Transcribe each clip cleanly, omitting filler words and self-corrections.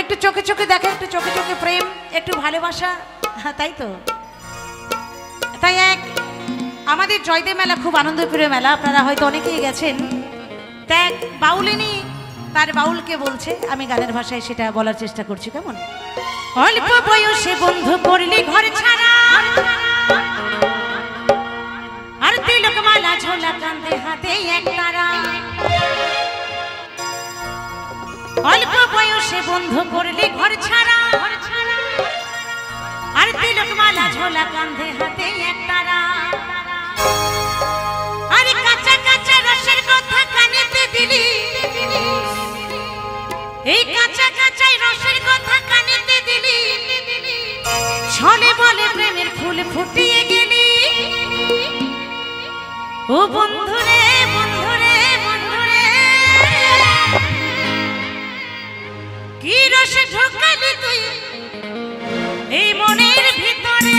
একটু চোখে চোখে দেখা, একটু চোখে চোখে প্রেম, একটু ভালোবাসা, তাই তো। তাই এক আমাদের জয়দেব মেলা খুব আনন্দপ্রিয় মেলা, আপনারা হয়তো অনেকেই গেছেন। তাই বাউলিনী তার বাউলকে বলছে, আমি গানের ভাষায় সেটা বলার চেষ্টা করছি। কেমন? অল্প বয়সে বন্ধু করলি ঘর ছাড়া, আর তিলক মালা ঝোলা কাঁধে হাতে এক তারা। অল্প বয়সে বন্ধু করলি ঘর ছাড়া, আর তিলক মালা ঝোলা কাঁধে হাতে এক তারা। আরে কাঁচা কাঁচা রসের কথা কানেতে দিলি, এই কাঁচা কাঁচাই রসের কথা কানেতে দিলি, ছলে বলে প্রেমের ফুল ফুটিয়ে গেলি। ও বন্ধুরে বন্ধুরে বন্ধুরে, কি রসে ঢোকালি তুই এই মনের ভিতরে।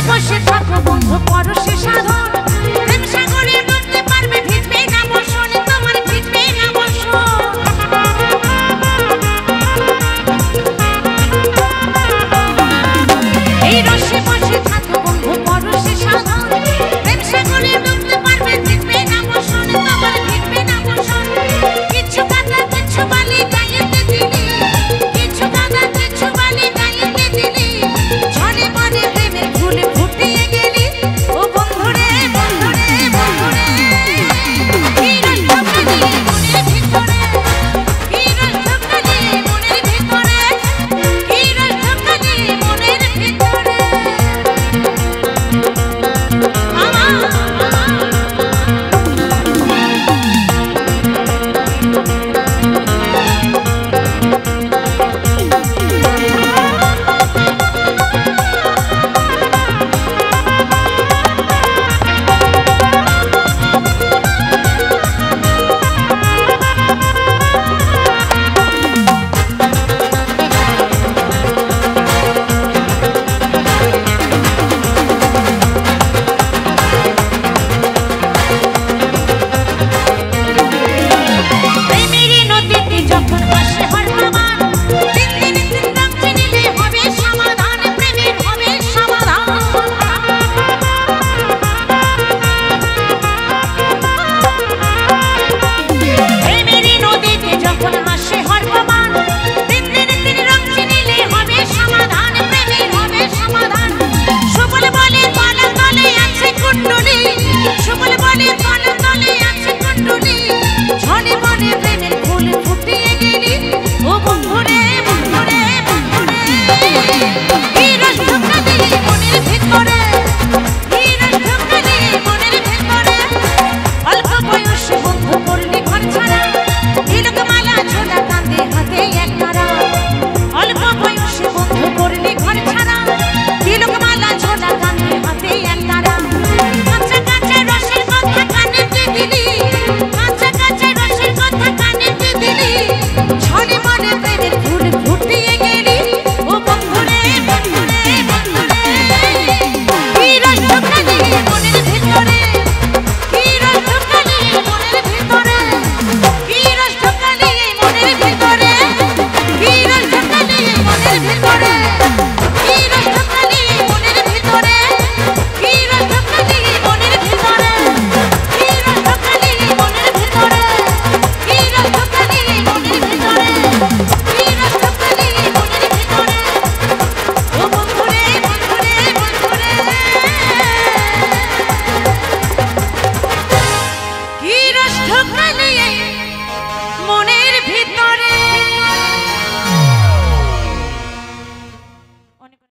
বসে থাকো বন্ধু পরশে